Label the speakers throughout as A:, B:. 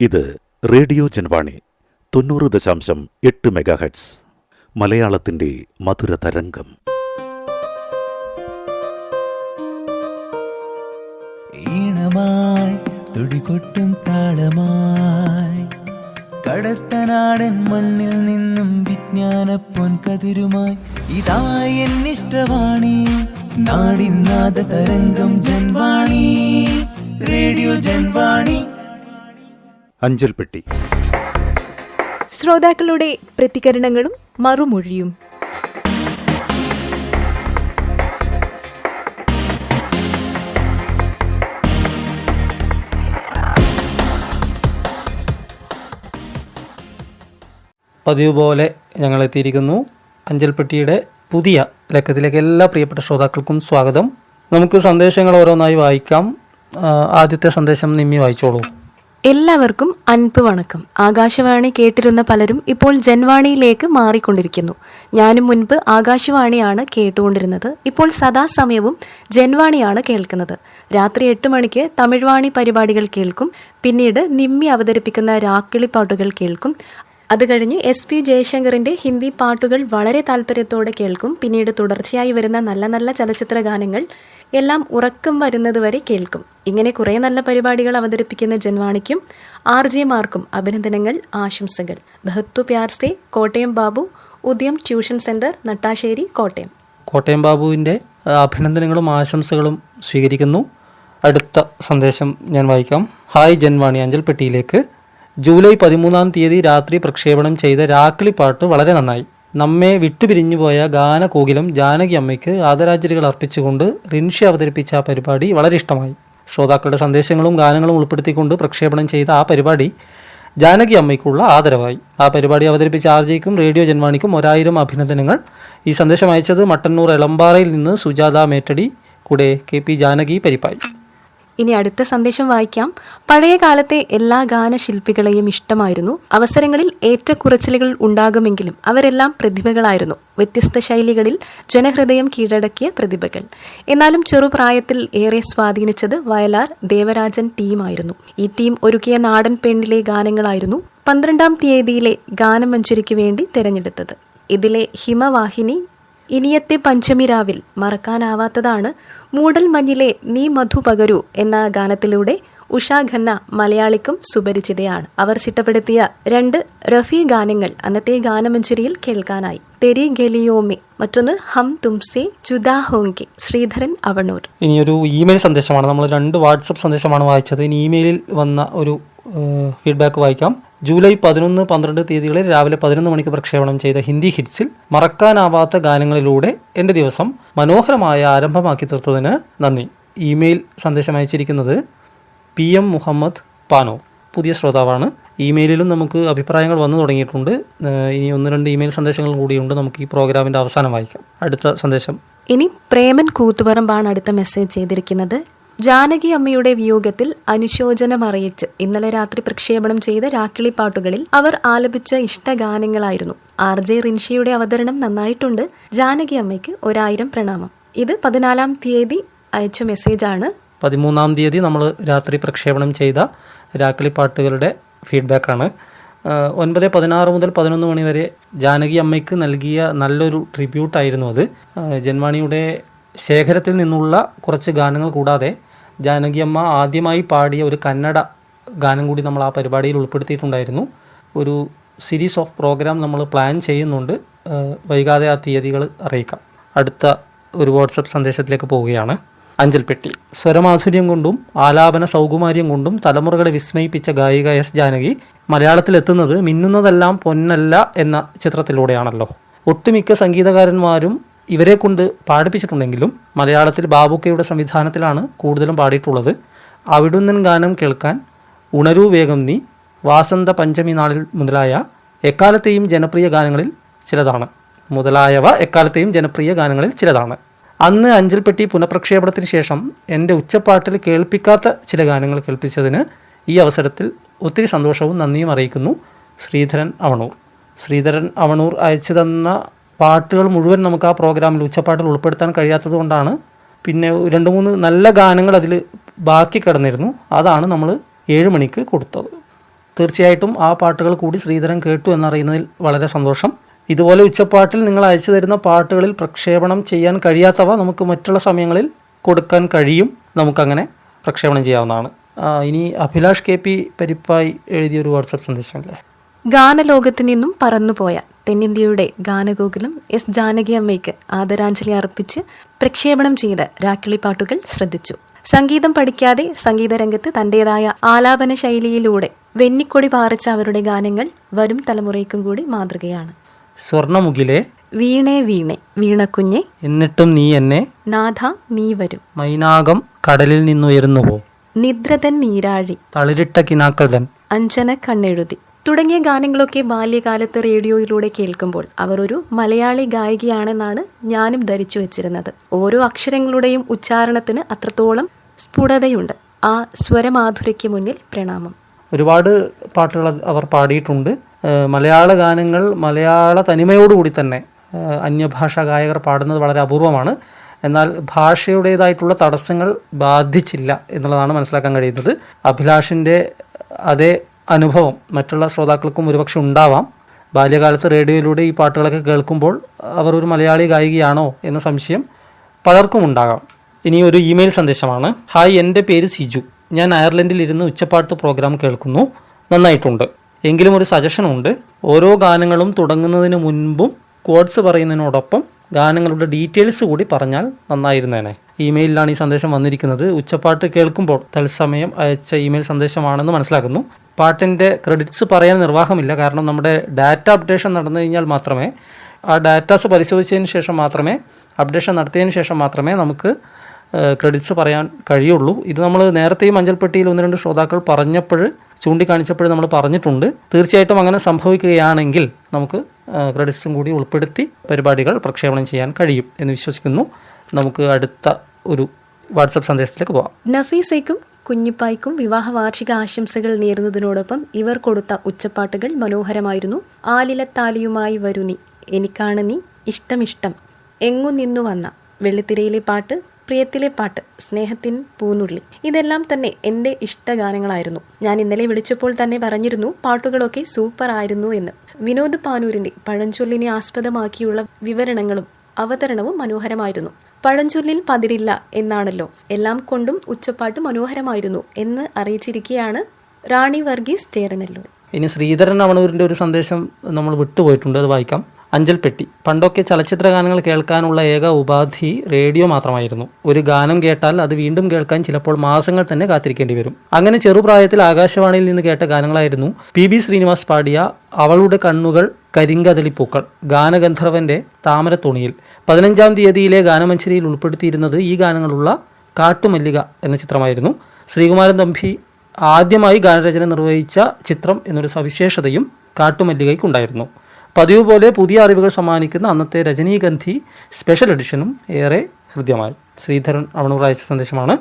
A: ഇത് radio Janvani 90.8 megahertz മലയാളത്തിന്റെ മധുര തരംഗം.
B: ഈണമായി തുടികൊട്ടും താളമായി കടത്തനാടൻ മണ്ണിൽ നിന്നും വിജ്ഞാന പൊൻകതിരുമായി ഇതാ എന്നിഷ്ടവാണി നാടിൻ നാദ തരംഗം ജൻവാണി, റേഡിയോ ജൻവാണി.
A: അഞ്ചൽപ്പെട്ടി.
C: ശ്രോതാക്കളുടെ പ്രതികരണങ്ങളും മറുമൊഴിയും.
D: പതിവ് പോലെ ഞങ്ങൾ എത്തിയിരിക്കുന്നു. അഞ്ചൽപ്പെട്ടിയുടെ പുതിയ ലക്കത്തിലേക്ക് എല്ലാ പ്രിയപ്പെട്ട ശ്രോതാക്കൾക്കും സ്വാഗതം. നമുക്ക് സന്ദേശങ്ങൾ ഓരോന്നായി വായിക്കാം. ആദ്യത്തെ സന്ദേശം നിമ്മി വായിച്ചോളൂ.
C: എല്ലാവർക്കും അൻപ് വണക്കം. ആകാശവാണി കേട്ടിരുന്ന പലരും ഇപ്പോൾ ജൻവാണിയിലേക്ക് മാറിക്കൊണ്ടിരിക്കുന്നു. ഞാനും മുൻപ് ആകാശവാണിയാണ് കേട്ടുകൊണ്ടിരുന്നത്. ഇപ്പോൾ സദാസമയവും ജൻവാണിയാണ് കേൾക്കുന്നത്. രാത്രി 8 മണിക്ക് തമിഴ്വാണി പരിപാടികൾ കേൾക്കും. പിന്നീട് നിമ്മി അവതരിപ്പിക്കുന്ന രാക്കിളിപ്പാട്ടുകൾ കേൾക്കും. അത് കഴിഞ്ഞ് SP ജയശങ്കറിൻ്റെ ഹിന്ദി പാട്ടുകൾ വളരെ താല്പര്യത്തോടെ കേൾക്കും. പിന്നീട് തുടർച്ചയായി വരുന്ന നല്ല നല്ല ചലച്ചിത്ര ഗാനങ്ങൾ എല്ലാം ഉറക്കം വരുന്നത് വരെ കേൾക്കും. ഇങ്ങനെ കുറേ നല്ല പരിപാടികൾ അവതരിപ്പിക്കുന്ന ജൻവാണിക്കും RJ മാർക്കും അഭിനന്ദനങ്ങൾ, ആശംസകൾ. ബഹത്തു പ്യാർസെ, കോട്ടയം ബാബു, ഉദയം ട്യൂഷൻ സെൻറ്റർ, നട്ടാശ്ശേരി, കോട്ടയം.
D: കോട്ടയം ബാബുവിൻ്റെ അഭിനന്ദനങ്ങളും ആശംസകളും സ്വീകരിക്കുന്നു. അടുത്ത സന്ദേശം ഞാൻ വായിക്കാം. ഹായ് ജൻവാണി, അഞ്ചൽപ്പെട്ടിയിലേക്ക്. ജൂലൈ 13 രാത്രി പ്രക്ഷേപണം ചെയ്ത രാക്കിളിപ്പാട്ട് വളരെ നന്നായി. നമ്മെ വിട്ടുപിരിഞ്ഞുപോയ ഗാനകോകിലം ജാനകി അമ്മയ്ക്ക് ആദരാഞ്ജലികൾ അർപ്പിച്ചുകൊണ്ട് റിൻഷി അവതരിപ്പിച്ച ആ പരിപാടി വളരെ ഇഷ്ടമായി. ശ്രോതാക്കളുടെ സന്ദേശങ്ങളും ഗാനങ്ങളും ഉൾപ്പെടുത്തിക്കൊണ്ട് പ്രക്ഷേപണം ചെയ്ത ആ പരിപാടി ജാനകി അമ്മയ്ക്കുള്ള ആദരവായി. ആ പരിപാടി അവതരിപ്പിച്ച RJക്കും റേഡിയോ ജൻവാണിക്കും 1000 അഭിനന്ദനങ്ങൾ. ഈ സന്ദേശം അയച്ചത് മട്ടന്നൂർ എളമ്പാറയിൽ നിന്ന് സുജാത മേറ്റടി, കൂടെ KP ജാനകി പരിപ്പായി.
C: ഇനി അടുത്ത സന്ദേശം വായിക്കാം. പഴയ കാലത്തെ എല്ലാ ഗാനശില്പികളെയും ഇഷ്ടമായിരുന്നു. അവസരങ്ങളിൽ ഏറ്റക്കുറച്ചിലുകൾ ഉണ്ടാകുമെങ്കിലും അവരെല്ലാം പ്രതിഭകളായിരുന്നു. വ്യത്യസ്ത ശൈലികളിൽ ജനഹൃദയം കീഴടക്കിയ പ്രതിഭകൾ. എന്നാലും ചെറുപ്രായത്തിൽ ഏറെ സ്വാധീനിച്ചത് വയലാർ ദേവരാജൻ ടീമായിരുന്നു. ഈ ടീം ഒരുക്കിയ നാടൻ പെണ്ണിലെ ഗാനങ്ങളായിരുന്നു 12 ഗാനമഞ്ജരിക്ക് വേണ്ടി തിരഞ്ഞെടുത്തത്. ഇതിലെ ഹിമവാഹിനി, ഇനിയത്തെ പഞ്ചമി രാവിൽ മറക്കാനാവാത്തതാണ്. മൂടൽ മഞ്ഞിലെ നീ മധു പകരൂ എന്ന ഗാനത്തിലൂടെ ഉഷാ ഖന്ന മലയാളിക്കും സുപരിചിതയാണ്. അവർ ചിട്ടപ്പെടുത്തിയ 2 റഫി ഗാനങ്ങൾ അന്നത്തെ ഗാനമഞ്ജരിയിൽ കേൾക്കാനായി. തെരി ഗലിയോമെ, മറ്റൊന്ന് ഹം തുംസെ ജുദാ ഹോങ്കെ. ശ്രീധരൻ, അവണൂർ.
D: ഇനിയൊരു ഇമെയിൽ സന്ദേശമാണ്. നമ്മൾ 2 വാട്സപ്പ് സന്ദേശമാണ് വായിച്ചത്. ഇനി ഇമെയിലിൽ വന്ന ഒരു ഫീഡ്ബാക്ക് വായിക്കാം. ജൂലൈ 11, 12 രാവിലെ 11 മണിക്ക് പ്രക്ഷേപണം ചെയ്ത ഹിന്ദി ഹിറ്റ്സിൽ മറക്കാനാവാത്ത ഗാനങ്ങളിലൂടെ എൻ്റെ ദിവസം മനോഹരമായ ആരംഭമാക്കി തീർത്തതിന് നന്ദി. ഇമെയിൽ സന്ദേശം അയച്ചിരിക്കുന്നത് PM മുഹമ്മദ് പാനോ, പുതിയ ശ്രോതാവാണ്. ഇമെയിലിലും നമുക്ക് അഭിപ്രായങ്ങൾ വന്നു തുടങ്ങിയിട്ടുണ്ട്. ഇനി 1-2 ഇമെയിൽ സന്ദേശങ്ങൾ കൂടിയുണ്ട്. നമുക്ക് ഈ പ്രോഗ്രാമിൻ്റെ അവസാനം വായിക്കാം. അടുത്ത സന്ദേശം.
C: ഇനി പ്രേമൻ കൂത്തുപറമ്പാണ് അടുത്ത മെസ്സേജ് ചെയ്തിരിക്കുന്നത്. ജാനകി അമ്മയുടെ വിയോഗത്തിൽ അനുശോചനം അറിയിച്ച് ഇന്നലെ രാത്രി പ്രക്ഷേപണം ചെയ്ത രാക്കിളിപ്പാട്ടുകളിൽ അവർ ആലപിച്ച ഇഷ്ടഗാനങ്ങളായിരുന്നു. RJ റിൻഷിയുടെ അവതരണം നന്നായിട്ടുണ്ട്. ജാനകി അമ്മയ്ക്ക് 1000 പ്രണാമം. ഇത് 14 അയച്ച മെസ്സേജാണ്.
D: 13 നമ്മൾ രാത്രി പ്രക്ഷേപണം ചെയ്ത രാക്കിളിപ്പാട്ടുകളുടെ ഫീഡ്ബാക്കാണ്. 9:16 മുതൽ 11 മണി വരെ ജാനകി അമ്മയ്ക്ക് നൽകിയ നല്ലൊരു ട്രിബ്യൂട്ടായിരുന്നു അത്. ജൻവാണിയുടെ ശേഖരത്തിൽ നിന്നുള്ള കുറച്ച് ഗാനങ്ങൾ കൂടാതെ ജാനകി അമ്മ ആദ്യമായി പാടിയ ഒരു കന്നഡ ഗാനം കൂടി നമ്മൾ ആ പരിപാടിയിൽ ഉൾപ്പെടുത്തിയിട്ടുണ്ടായിരുന്നു. ഒരു സീരീസ് ഓഫ് പ്രോഗ്രാം നമ്മൾ പ്ലാൻ ചെയ്യുന്നുണ്ട്. വൈകാതെ ആ തീയതികൾ അറിയിക്കാം. അടുത്ത ഒരു വാട്സപ്പ് സന്ദേശത്തിലേക്ക് പോവുകയാണ്. അഞ്ചൽപ്പെട്ടി. സ്വരമാധുര്യം കൊണ്ടും ആലാപന സൗകുമാര്യം കൊണ്ടും തലമുറകളെ വിസ്മയിപ്പിച്ച ഗായിക S ജാനകി മലയാളത്തിലെത്തുന്നത് മിന്നുന്നതെല്ലാം പൊന്നല്ല എന്ന ചിത്രത്തിലൂടെയാണല്ലോ. ഒട്ടുമിക്ക സംഗീതകാരന്മാരും ഇവരെ കൊണ്ട് പാടിപ്പിച്ചിട്ടുണ്ടെങ്കിലും മലയാളത്തിൽ ബാബുക്കയുടെ സംവിധാനത്തിലാണ് കൂടുതലും പാടിയിട്ടുള്ളത്. അവിടുന്നൻ ഗാനം കേൾക്കാൻ, ഉണരൂ വേഗം നീ, വാസന്ത പഞ്ചമി നാളിൽ മുതലായവ എക്കാലത്തെയും ജനപ്രിയ ഗാനങ്ങളിൽ ചിലതാണ്. അന്ന് അഞ്ചൽപ്പെട്ടി പുനഃപ്രക്ഷേപണത്തിന് ശേഷം എൻ്റെ ഉച്ചപ്പാട്ടിൽ കേൾപ്പിക്കാത്ത ചില ഗാനങ്ങൾ കേൾപ്പിച്ചതിന് ഈ അവസരത്തിൽ ഒത്തിരി സന്തോഷവും നന്ദിയും അറിയിക്കുന്നു. ശ്രീധരൻ അവണൂർ അയച്ചു തന്ന പാട്ടുകൾ മുഴുവൻ നമുക്ക് ആ പ്രോഗ്രാമിൽ ഉച്ചപ്പാട്ടിൽ ഉൾപ്പെടുത്താൻ കഴിയാത്തത് കൊണ്ടാണ്. പിന്നെ 2-3 നല്ല ഗാനങ്ങൾ അതിൽ ബാക്കി കിടന്നിരുന്നു. അതാണ് നമ്മൾ 7 മണിക്ക് കൊടുത്തത്. തീർച്ചയായിട്ടും ആ പാട്ടുകൾ കൂടി ശ്രീധരൻ കേട്ടു എന്നറിയുന്നതിൽ വളരെ സന്തോഷം. ഇതുപോലെ ഉച്ചപ്പാട്ടിൽ നിങ്ങൾ അയച്ചു തരുന്ന പാട്ടുകളിൽ പ്രക്ഷേപണം ചെയ്യാൻ കഴിയാത്തവ നമുക്ക് മറ്റുള്ള സമയങ്ങളിൽ കൊടുക്കാൻ കഴിയും. നമുക്കങ്ങനെ പ്രക്ഷേപണം ചെയ്യാവുന്നതാണ്. ഇനി അഭിലാഷ് KP പരിപ്പായി എഴുതിയൊരു വാട്സപ്പ് സന്ദേശമല്ലേ.
C: ഗാനലോകത്ത് നിന്നും പറന്നുപോയ തെന്നിന്ത്യയുടെ ഗാനഗോകുലം S. ജാനകി അമ്മയ്ക്ക് ആദരാഞ്ജലി അർപ്പിച്ച് പ്രക്ഷേപണം ചെയ്ത രാക്കിളിപ്പാട്ടുകൾ ശ്രദ്ധിച്ചു. സംഗീതം പഠിക്കാതെ സംഗീതരംഗത്ത് തന്റേതായ ആലാപന ശൈലിയിലൂടെ വെന്നിക്കൊടി പാറിച്ച അവരുടെ ഗാനങ്ങൾ വരും തലമുറയ്ക്കും കൂടി മാതൃകയാണ്.
D: സ്വർണമുഖിലെ
C: വീണേ വീണേ വീണക്കുഞ്ഞെ,
D: എന്നിട്ടും നീ എന്നെ,
C: നാഥ നീ വരും,
D: മൈനാകം കടലിൽ നിന്നുയർന്നുവോ,
C: നിദ്രതൻ നീരാഴി,
D: തളിരിട്ട കിനാക്കൾ തൻ,
C: അഞ്ജന കണ്ണെഴുതി തുടങ്ങിയ ഗാനങ്ങളൊക്കെ ബാല്യകാലത്ത് റേഡിയോയിലൂടെ കേൾക്കുമ്പോൾ അവർ ഒരു മലയാളി ഗായികയാണെന്നാണ് ഞാനും ധരിച്ചു വെച്ചിരുന്നത്. ഓരോ അക്ഷരങ്ങളുടെയും ഉച്ചാരണത്തിന് അത്രത്തോളം സ്ഫുടതയുണ്ട്. ആ സ്വരമാധുര്യയ്ക്ക് മുന്നിൽ പ്രണാമം.
D: ഒരുപാട് പാട്ടുകൾ അവർ പാടിയിട്ടുണ്ട്. മലയാള ഗാനങ്ങൾ മലയാള തനിമയോടുകൂടി തന്നെ അന്യഭാഷാ ഗായകർ പാടുന്നത് വളരെ അപൂർവമാണ്. എന്നാൽ ഭാഷയുടേതായിട്ടുള്ള തടസ്സങ്ങൾ ബാധിച്ചില്ല എന്നുള്ളതാണ് മനസ്സിലാക്കാൻ കഴിയുന്നത്. അഭിലാഷിൻ്റെ അതേ അനുഭവം മറ്റുള്ള ശ്രോതാക്കൾക്കും ഒരുപക്ഷെ ഉണ്ടാവാം. ബാല്യകാലത്ത് റേഡിയോയിലൂടെ ഈ പാട്ടുകളൊക്കെ കേൾക്കുമ്പോൾ അവർ ഒരു മലയാളി ഗായികയാണോ എന്ന സംശയം പലർക്കും ഉണ്ടാകാം. ഇനി ഒരു ഇമെയിൽ സന്ദേശമാണ്. ഹായ്, എൻ്റെ പേര് സിജു. ഞാൻ അയർലൻഡിൽ ഇരുന്ന് ഉച്ചപ്പാട്ട് പ്രോഗ്രാം കേൾക്കുന്നു. നന്നായിട്ടുണ്ട്. എങ്കിലും ഒരു സജഷനുണ്ട്. ഓരോ ഗാനങ്ങളും തുടങ്ങുന്നതിന് മുൻപും കോഡ്സ് പറയുന്നതിനോടൊപ്പം ഗാനങ്ങളുടെ ഡീറ്റെയിൽസ് കൂടി പറഞ്ഞാൽ നന്നായിരുന്നേനെ. ഇമെയിലാണ് ഈ സന്ദേശം വന്നിരിക്കുന്നത്. ഉച്ചപ്പാട്ട് കേൾക്കുമ്പോൾ തത്സമയം അയച്ച ഇമെയിൽ സന്ദേശമാണെന്ന് മനസ്സിലാക്കുന്നു. പാട്ടിൻ്റെ ക്രെഡിറ്റ്സ് പറയാൻ നിർവാഹമില്ല. കാരണം നമ്മുടെ ഡാറ്റ അപ്ഡേഷൻ നടന്നു കഴിഞ്ഞാൽ മാത്രമേ, ആ ഡാറ്റാസ് പരിശോധിച്ചതിന് ശേഷം മാത്രമേ, അപ്ഡേഷൻ നടത്തിയതിന് ശേഷം മാത്രമേ നമുക്ക് ക്രെഡിറ്റ്സ് പറയാൻ കഴിയുള്ളൂ. ഇത് നമ്മൾ നേരത്തെയും അഞ്ചൽപ്പെട്ടിയിൽ 1-2 ശ്രോതാക്കൾ പറഞ്ഞപ്പോൾ ചൂണ്ടിക്കാണിച്ചപ്പോൾ നമ്മൾ പറഞ്ഞിട്ടുണ്ട്. തീർച്ചയായിട്ടും അങ്ങനെ സംഭവിക്കുകയാണെങ്കിൽ നമുക്ക് ക്രെഡിറ്റ്സും കൂടി ഉൾപ്പെടുത്തി പരിപാടികൾ പ്രക്ഷേപണം ചെയ്യാൻ കഴിയും എന്ന് വിശ്വസിക്കുന്നു. നമുക്ക് അടുത്ത ഒരു വാട്സപ്പ് സന്ദേശത്തിലേക്ക് പോകാം.
C: നഫീസയ്ക്കും കുഞ്ഞിപ്പായ്ക്കും വിവാഹ വാർഷിക ആശംസകൾ നേരുന്നതിനോടൊപ്പം ഇവർ കൊടുത്ത ഉച്ചപ്പാട്ടുകൾ മനോഹരമായിരുന്നു. ആലിലത്താലിയുമായി വരുന്നി, എനിക്കാണ് നീ, ഇഷ്ടമിഷ്ടം, എങ്ങു നിന്നു വന്ന, വെള്ളിത്തിരയിലെ പാട്ട്, പ്രിയത്തിലെ പാട്ട്, സ്നേഹത്തിൻ പൂനുള്ളി, ഇതെല്ലാം തന്നെ എൻ്റെ ഇഷ്ടഗാനങ്ങളായിരുന്നു. ഞാൻ ഇന്നലെ വിളിച്ചപ്പോൾ തന്നെ പറഞ്ഞിരുന്നു പാട്ടുകളൊക്കെ സൂപ്പർ ആയിരുന്നു എന്ന്. വിനോദ് പാനൂരിൻ്റെ പഴഞ്ചൊല്ലിനെ ആസ്പദമാക്കിയുള്ള വിവരണങ്ങളും അവതരണവും മനോഹരമായിരുന്നു. പഴഞ്ചൊല്ലിൽ പതിരില്ല എന്നാണല്ലോ, എല്ലാം കൊണ്ടും ഉച്ചപ്പാട്ട് മനോഹരമായിരുന്നു എന്ന് അറിയിച്ചിരിക്കുകയാണ് റാണി വർഗീസ് ചേരനെല്ലൂർ.
D: ഇനി ശ്രീധരൻ അവണൂരിൻ്റെ ഒരു സന്ദേശം നമ്മൾ വിട്ടുപോയിട്ടുണ്ട്, അത് വായിക്കാം. അഞ്ചൽപ്പെട്ടി. പണ്ടൊക്കെ ചലച്ചിത്ര ഗാനങ്ങൾ കേൾക്കാനുള്ള ഏക ഉപാധി റേഡിയോ മാത്രമായിരുന്നു. ഒരു ഗാനം കേട്ടാൽ അത് വീണ്ടും കേൾക്കാൻ ചിലപ്പോൾ മാസങ്ങൾ തന്നെ കാത്തിരിക്കേണ്ടി വരും. അങ്ങനെ ചെറുപ്രായത്തിൽ ആകാശവാണിയിൽ നിന്ന് കേട്ട ഗാനങ്ങളായിരുന്നു PB ശ്രീനിവാസ് പാടിയ അവളുടെ കണ്ണുകൾ കരിങ്കദളിപ്പൂക്കൾ, ഗാനഗന്ധർവന്റെ താമരത്തുണിയിൽ. 15-ാം തീയതിയിലെ ഗാനമഞ്ചരിയിൽ ഉൾപ്പെടുത്തിയിരുന്നത് ഈ ഗാനങ്ങളുള്ള കാട്ടുമല്ലിക എന്ന ചിത്രമായിരുന്നു. ശ്രീകുമാരൻ തമ്പി ആദ്യമായി ഗാനരചന നിർവഹിച്ച ചിത്രം എന്നൊരു സവിശേഷതയും കാട്ടുമല്ലികയ്ക്കുണ്ടായിരുന്നു. പതിവ് പോലെ പുതിയ അറിവുകൾ സമ്മാനിക്കുന്ന അന്നത്തെ രജനീഗന്ധി സ്പെഷ്യൽ എഡിഷനും ഏറെ ഹൃദ്യമായി. ശ്രീധരൻ അവണൂർ അയച്ച സന്ദേശമാണ്.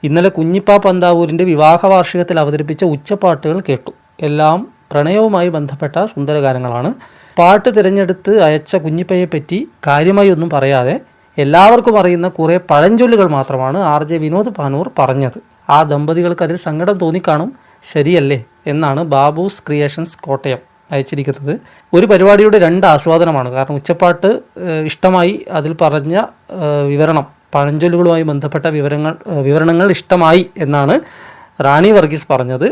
D: ഇന്നലെ കുഞ്ഞിപ്പാ പന്താവൂരിൻ്റെ വിവാഹ വാർഷികത്തിൽ അവതരിപ്പിച്ച ഉച്ചപ്പാട്ടുകൾ കേട്ടു. എല്ലാം പ്രണയവുമായി ബന്ധപ്പെട്ട സുന്ദരഗാനങ്ങളാണ്. പാട്ട് തിരഞ്ഞെടുത്ത് അയച്ച കുഞ്ഞിപ്പയെ പറ്റി കാര്യമായി ഒന്നും പറയാതെ എല്ലാവർക്കും അറിയുന്ന കുറേ പഴഞ്ചൊല്ലുകൾ മാത്രമാണ് RJ വിനോദ് പാനൂർ പറഞ്ഞത്. ആ ദമ്പതികൾക്ക് അതിൽ സങ്കടം തോന്നിക്കാണും, ശരിയല്ലേ എന്നാണ് ബാബൂസ് ക്രിയേഷൻസ് കോട്ടയം അയച്ചിരിക്കുന്നത്. ഒരു പരിപാടിയുടെ 2 ആസ്വാദനമാണ്. കാരണം ഉച്ചപ്പാട്ട് ഇഷ്ടമായി, അതിൽ പറഞ്ഞ വിവരണം, പഴഞ്ചൊല്ലുകളുമായി ബന്ധപ്പെട്ട വിവരണങ്ങൾ ഇഷ്ടമായി എന്നാണ് റാണി വർഗീസ് പറഞ്ഞത്.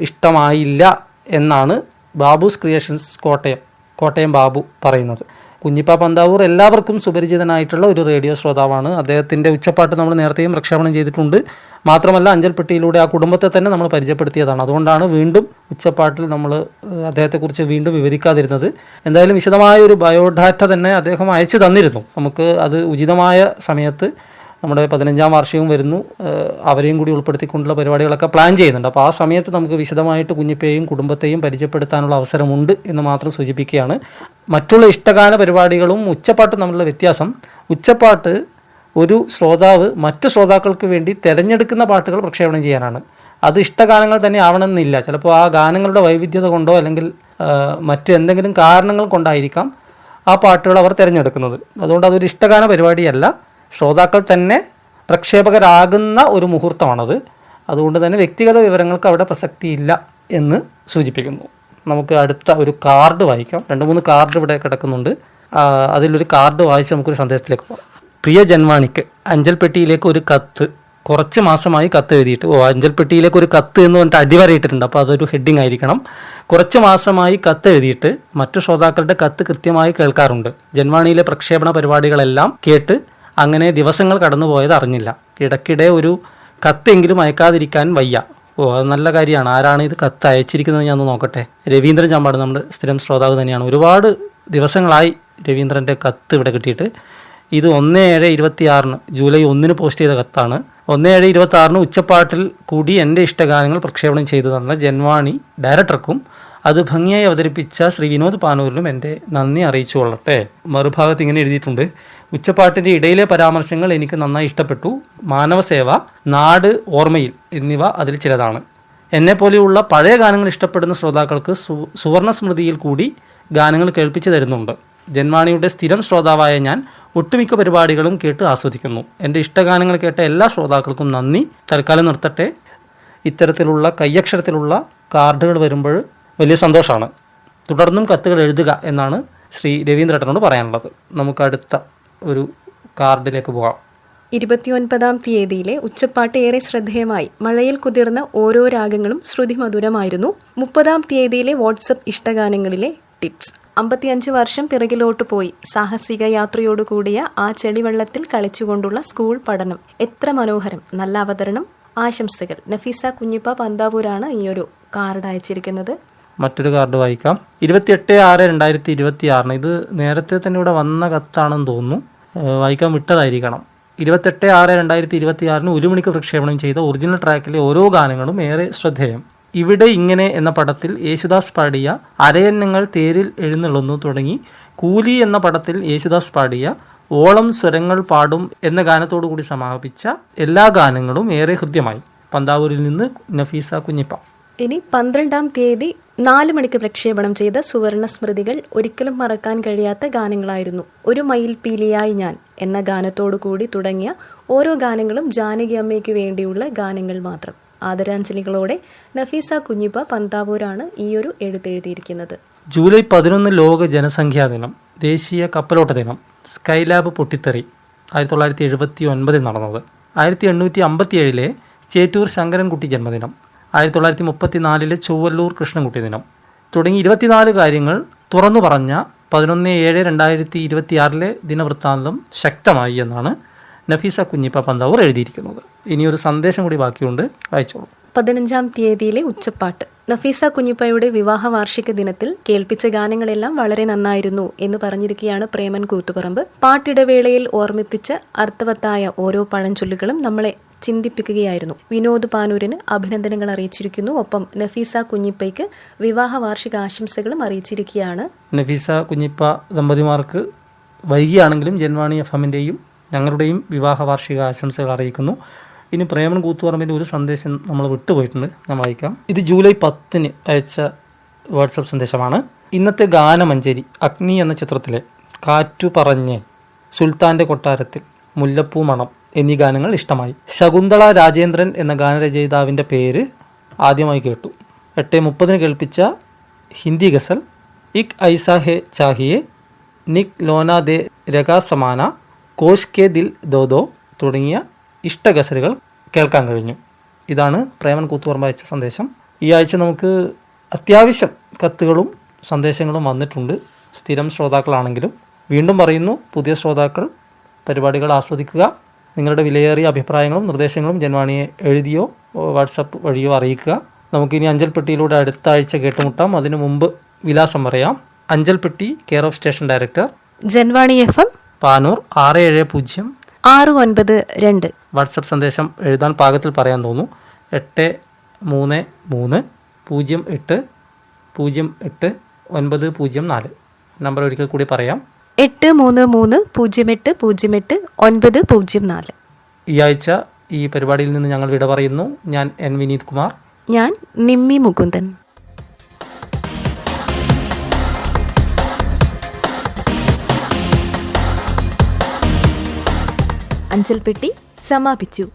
D: ഇഷ്ടമായില്ല എന്നാണ് ബാബൂസ് ക്രിയേഷൻസ് കോട്ടയം ബാബു പറയുന്നത്. കുഞ്ഞിപ്പാ പന്താവൂർ എല്ലാവർക്കും സുപരിചിതനായിട്ടുള്ള ഒരു റേഡിയോ ശ്രോതാവാണ്. അദ്ദേഹത്തിൻ്റെ ഉച്ചപ്പാട്ട് നമ്മൾ നേരത്തെയും പ്രക്ഷേപണം ചെയ്തിട്ടുണ്ട്. മാത്രമല്ല അഞ്ചൽപ്പെട്ടിയിലൂടെ ആ കുടുംബത്തെ തന്നെ നമ്മൾ പരിചയപ്പെടുത്തിയതാണ്. അതുകൊണ്ടാണ് വീണ്ടും ഉച്ചപ്പാട്ടിൽ നമ്മൾ അദ്ദേഹത്തെക്കുറിച്ച് വീണ്ടും വിവരിക്കാതിരുന്നത്. എന്തായാലും വിശദമായ ഒരു ബയോഡാറ്റ തന്നെ അദ്ദേഹം അയച്ചു തന്നിരുന്നു. നമുക്ക് അത് ഉചിതമായ സമയത്ത്, നമ്മുടെ 15-ാം വാർഷികവും വരുന്നു, അവരെയും കൂടി ഉൾപ്പെടുത്തിക്കൊണ്ടുള്ള പരിപാടികളൊക്കെ പ്ലാൻ ചെയ്യുന്നുണ്ട്. അപ്പോൾ ആ സമയത്ത് നമുക്ക് വിശദമായിട്ട് കുഞ്ഞിപ്പയെയും കുടുംബത്തെയും പരിചയപ്പെടുത്താനുള്ള അവസരമുണ്ട് എന്ന് മാത്രം സൂചിപ്പിക്കുകയാണ്. മറ്റുള്ള ഇഷ്ടഗാന പരിപാടികളും ഉച്ചപ്പാട്ടും തമ്മിലുള്ള വ്യത്യാസം, ഉച്ചപ്പാട്ട് ഒരു ശ്രോതാവ് മറ്റ് ശ്രോതാക്കൾക്ക് വേണ്ടി തിരഞ്ഞെടുക്കുന്ന പാട്ടുകൾ പ്രക്ഷേപണം ചെയ്യാനാണ്. അത് ഇഷ്ടഗാനങ്ങൾ തന്നെ ആവണമെന്നില്ല. ചിലപ്പോൾ ആ ഗാനങ്ങളുടെ വൈവിധ്യത കൊണ്ടോ അല്ലെങ്കിൽ മറ്റ് എന്തെങ്കിലും കാരണങ്ങൾ കൊണ്ടായിരിക്കാം ആ പാട്ടുകൾ അവർ തിരഞ്ഞെടുക്കുന്നത്. അതുകൊണ്ട് അതൊരു ഇഷ്ടഗാന പരിപാടിയല്ല, ശ്രോതാക്കൾ തന്നെ പ്രക്ഷേപകരാകുന്ന ഒരു മുഹൂർത്തമാണത്. അതുകൊണ്ട് തന്നെ വ്യക്തിഗത വിവരങ്ങൾക്ക് അവിടെ പ്രസക്തിയില്ല എന്ന് സൂചിപ്പിക്കുന്നു. നമുക്ക് അടുത്ത ഒരു കാർഡ് വായിക്കാം. 2-3 കാർഡ് ഇവിടെ കിടക്കുന്നുണ്ട്. അതിലൊരു കാർഡ് വായിച്ച് നമുക്കൊരു സന്ദേശത്തിലേക്ക് പോകാം. പ്രിയ ജന്വാണിക്ക്, അഞ്ചൽപ്പെട്ടിയിലേക്ക് ഒരു കത്ത്. കുറച്ച് മാസമായി കത്ത് എഴുതിയിട്ട്, അഞ്ചൽപ്പെട്ടിയിലേക്ക് ഒരു കത്ത് എന്ന് പറഞ്ഞിട്ട് അടിവരയിട്ടിട്ടുണ്ട്, അപ്പോൾ അതൊരു ഹെഡിങ് ആയിരിക്കണം. കുറച്ച് മാസമായി കത്ത് എഴുതിയിട്ട് മറ്റു ശ്രോതാക്കളുടെ കത്ത് കൃത്യമായി കേൾക്കാറുണ്ട്. ജന്വാണിയിലെ പ്രക്ഷേപണ പരിപാടികളെല്ലാം കേട്ട് അങ്ങനെ ദിവസങ്ങൾ കടന്നുപോയത് അറിഞ്ഞില്ല. ഇടയ്ക്കിടെ ഒരു കത്തെങ്കിലും അയക്കാതിരിക്കാൻ വയ്യ. അത് നല്ല കാര്യമാണ്. ആരാണ് ഇത് കത്ത് അയച്ചിരിക്കുന്നത് ഞാൻ നോക്കട്ടെ. രവീന്ദ്രൻ ചമ്പാട്, നമ്മുടെ സ്ഥിരം ശ്രോതാവ് തന്നെയാണ്. ഒരുപാട് ദിവസങ്ങളായി രവീന്ദ്രൻ്റെ കത്ത് ഇവിടെ കിട്ടിയിട്ട്. ഇത് 17/26 ജൂലൈ 1 പോസ്റ്റ് ചെയ്ത കത്താണ്. 17/26 ഉച്ചപ്പാട്ടിൽ കൂടി എൻ്റെ ഇഷ്ടഗാനങ്ങൾ പ്രക്ഷേപണം ചെയ്തു തന്ന ജന്വാണി ഡയറക്ടർക്കും അത് ഭംഗിയായി അവതരിപ്പിച്ച ശ്രീ വിനോദ് പാനൂരിലും എൻ്റെ നന്ദി അറിയിച്ചു കൊള്ളട്ടെ. മറുഭാഗത്ത് ഇങ്ങനെ എഴുതിയിട്ടുണ്ട്: ഉച്ചപ്പാട്ടിൻ്റെ ഇടയിലെ പരാമർശങ്ങൾ എനിക്ക് നന്നായി ഇഷ്ടപ്പെട്ടു. മാനവസേവ, നാട് ഓർമ്മയിൽ എന്നിവ അതിൽ ചിലതാണ്. എന്നെപ്പോലെയുള്ള പഴയ ഗാനങ്ങൾ ഇഷ്ടപ്പെടുന്ന ശ്രോതാക്കൾക്ക് സുവർണ സ്മൃതിയിൽ കൂടി ഗാനങ്ങൾ കേൾപ്പിച്ചു തരുന്നുണ്ട്. ജന്വാണിയുടെ സ്ഥിരം ശ്രോതാവായ ഞാൻ ഒട്ടുമിക്ക പരിപാടികളും കേട്ട് ആസ്വദിക്കുന്നു. എൻ്റെ ഇഷ്ടഗാനങ്ങൾ കേട്ട എല്ലാ ശ്രോതാക്കൾക്കും നന്ദി. തൽക്കാലം നിർത്തട്ടെ. ഇത്തരത്തിലുള്ള കയ്യക്ഷരത്തിലുള്ള കാർഡുകൾ വരുമ്പോൾ വലിയ സന്തോഷമാണ്. തുടർന്നും കത്തുകൾ എഴുതുക എന്നാണ് ശ്രീ രവീന്ദ്രേട്ടനോട് പറയാനുള്ളത്. നമുക്ക് അടുത്ത ഒരു കാർഡിലേക്ക് പോകാം.
C: 29-ാം തീയതിയിലെ ഉച്ചപ്പാട്ട് ഏറെ ശ്രദ്ധേയമായി. മഴയിൽ കുതിർന്ന ഓരോ രാഗങ്ങളും ശ്രുതിമധുരമായിരുന്നു. 30-ാം തീയതിയിലെ വാട്സപ്പ് ഇഷ്ടഗാനങ്ങളിലെ ടിപ്സ്. 55 വർഷം പിറകിലോട്ട് പോയി സാഹസിക യാത്രയോടുകൂടിയ ആ ചെളിവെള്ളത്തിൽ കളിച്ചുകൊണ്ടുള്ള സ്കൂൾ പഠനം. എത്ര മനോഹരം. നല്ല അവതരണം. ആശംസകൾ. നഫീസ കുഞ്ഞിപ്പ പന്താവൂരാണ് ഈ ഒരു കാർഡ് അയച്ചിരിക്കുന്നത്.
D: മറ്റൊരു കാർഡ് വായിക്കാം. 28/6/2026. ഇത് നേരത്തെ തന്നെ ഇവിടെ വന്ന കത്താണെന്ന് തോന്നുന്നു. വായിക്കാൻ വിട്ടതായിരിക്കണം. 28/6/2026 1 മണിക്ക് പ്രക്ഷേപണം ചെയ്ത ഒറിജിനൽ ട്രാക്കിലെ ഓരോ ഗാനങ്ങളും ഏറെ ശ്രദ്ധേയം. ഇവിടെ ഇങ്ങനെ എന്ന പടത്തിൽ യേശുദാസ് പാടിയ അരയന്നങ്ങൾ തേരിൽ എഴുന്നള്ളുന്നു തുടങ്ങി കൂലി എന്ന പടത്തിൽ യേശുദാസ് പാടിയ ഓളം സ്വരങ്ങൾ പാടും എന്ന ഗാനത്തോടു കൂടി സമാപിച്ച എല്ലാ ഗാനങ്ങളും ഏറെ ഹൃദ്യമായി. പന്താവൂരിൽ നിന്ന് നഫീസ കുഞ്ഞിപ്പ.
C: ഇനി 12-ാം തീയതി 4 മണിക്ക് പ്രക്ഷേപണം ചെയ്ത സുവർണ സ്മൃതികൾ ഒരിക്കലും മറക്കാൻ കഴിയാത്ത ഗാനങ്ങളായിരുന്നു. ഒരു മയിൽ പീലിയായി ഞാൻ എന്ന ഗാനത്തോടു കൂടി തുടങ്ങിയ ഓരോ ഗാനങ്ങളും ജാനകി അമ്മയ്ക്ക് വേണ്ടിയുള്ള ഗാനങ്ങൾ മാത്രം. ആദരാഞ്ജലികളോടെ നഫീസ കുഞ്ഞിപ്പ പന്താവൂരാണ് ഈ ഒരു എഴുത്തെഴുതിയിരിക്കുന്നത്.
D: ജൂലൈ 11 ലോക ജനസംഖ്യാ ദിനം, ദേശീയ കപ്പലോട്ട ദിനം, സ്കൈലാബ് പൊട്ടിത്തെറി 1979 നടന്നത്. 1857 ചേറ്റൂർ ശങ്കരൻകുട്ടി ജന്മദിനം, 1934 ചൊവ്വല്ലൂർ കൃഷ്ണൻകുട്ടി ദിനം തുടങ്ങി 24 കാര്യങ്ങൾ തുറന്നു പറഞ്ഞ 11/7/2026 ദിനവൃത്താന്തം ശക്തമായി എന്നാണ് നഫീസ കുഞ്ഞിപ്പ പന്താവൂർ എഴുതിയിരിക്കുന്നത്. ഇനിയൊരു സന്ദേശം കൂടി ബാക്കിയുണ്ട്, വായിച്ചോളൂ.
C: 15-ാം തീയതിയിലെ ഉച്ചപ്പാട്ട്. നഫീസ കുഞ്ഞിപ്പയുടെ വിവാഹ വാർഷിക ദിനത്തിൽ കേൾപ്പിച്ച ഗാനങ്ങളെല്ലാം വളരെ നന്നായിരുന്നു എന്ന് പറഞ്ഞിരിക്കുകയാണ് പ്രേമൻ കൂത്തുപറമ്പ്. പാട്ടിടവേളയിൽ ഓർമ്മിപ്പിച്ച അർത്ഥവത്തായ ഓരോ പഴഞ്ചൊല്ലുകളും നമ്മളെ ചിന്തിപ്പിക്കുകയായിരുന്നു. വിനോദ് പാനൂരിന് അഭിനന്ദനങ്ങൾ അറിയിച്ചിരിക്കുന്നു. ഒപ്പം നഫീസ കുഞ്ഞിപ്പയ്ക്ക് വിവാഹ വാർഷിക ആശംസകളും അറിയിച്ചിരിക്കുകയാണ്.
D: നഫീസ കുഞ്ഞിപ്പ ദമ്പതിമാർക്ക് വൈകിയാണെങ്കിലും ജന്വാണി FM-ൻ്റെയും ഞങ്ങളുടെയും വിവാഹ വാർഷിക ആശംസകൾ അറിയിക്കുന്നു. ഇനി പ്രേമൻ കൂത്തുപറമ്പിൻ്റെ ഒരു സന്ദേശം നമ്മൾ വിട്ടുപോയിട്ടുണ്ട്, ഞാൻ വായിക്കാം. ഇത് ജൂലൈ 10 അയച്ച വാട്സപ്പ് സന്ദേശമാണ്. ഇന്നത്തെ ഗാനമഞ്ജരി അഗ്നി എന്ന ചിത്രത്തിലെ കാറ്റു പറഞ്ഞ്, സുൽത്താൻ്റെ കൊട്ടാരത്തിൽ, മുല്ലപ്പൂ മണം എന്നീ ഗാനങ്ങൾ ഇഷ്ടമായി. ശകുന്തള രാജേന്ദ്രൻ എന്ന ഗാനരചയിതാവിൻ്റെ പേര് ആദ്യമായി കേട്ടു. 8:30 കേൾപ്പിച്ച ഹിന്ദി ഗസൽ ഇക് ഐസാ ഹെ ചാഹിയെ, നിക് ലോന ദെ രഗാ സമാന, കോഷ് കെ ദിൽ ദോദോ തുടങ്ങിയ ഇഷ്ടഗസലുകൾ കേൾക്കാൻ കഴിഞ്ഞു. ഇതാണ് പ്രേമൻ കൂത്തുപറമ്പ് അയച്ച സന്ദേശം. ഈ ആഴ്ച നമുക്ക് അത്യാവശ്യം കത്തുകളും സന്ദേശങ്ങളും വന്നിട്ടുണ്ട്, സ്ഥിരം ശ്രോതാക്കളാണെങ്കിലും. വീണ്ടും പറയുന്നു, പുതിയ ശ്രോതാക്കൾ പരിപാടികൾ ആസ്വദിക്കുക. നിങ്ങളുടെ വിലയേറിയ അഭിപ്രായങ്ങളും നിർദ്ദേശങ്ങളും ജന്വാണിയെ എഴുതിയോ വാട്സപ്പ് വഴിയോ അറിയിക്കുക. നമുക്കിനി അഞ്ചൽപ്പെട്ടിയിലൂടെ അടുത്ത ആഴ്ച കേട്ടുമുട്ടാം. അതിനു മുമ്പ് വിലാസം പറയാം. Anchalpetti, care of station director,
C: Janvani FM,
D: Panoor
C: 670-692.
D: WhatsApp സന്ദേശം എഴുതാൻ പാകത്തിൽ പറയാൻ തോന്നുന്നു. 83308080904. നമ്പർ ഒരിക്കൽ കൂടി പറയാം.
C: 83308080904.
D: ഈ ആഴ്ച ഈ പരിപാടിയിൽ നിന്ന് ഞങ്ങൾ വിട പറയുന്നു. ഞാൻ N. വിനീത് കുമാർ.
C: ഞാൻ നിമ്മി മുകുന്ദൻ. അഞ്ചൽപ്പെട്ടി സമാപിച്ചു.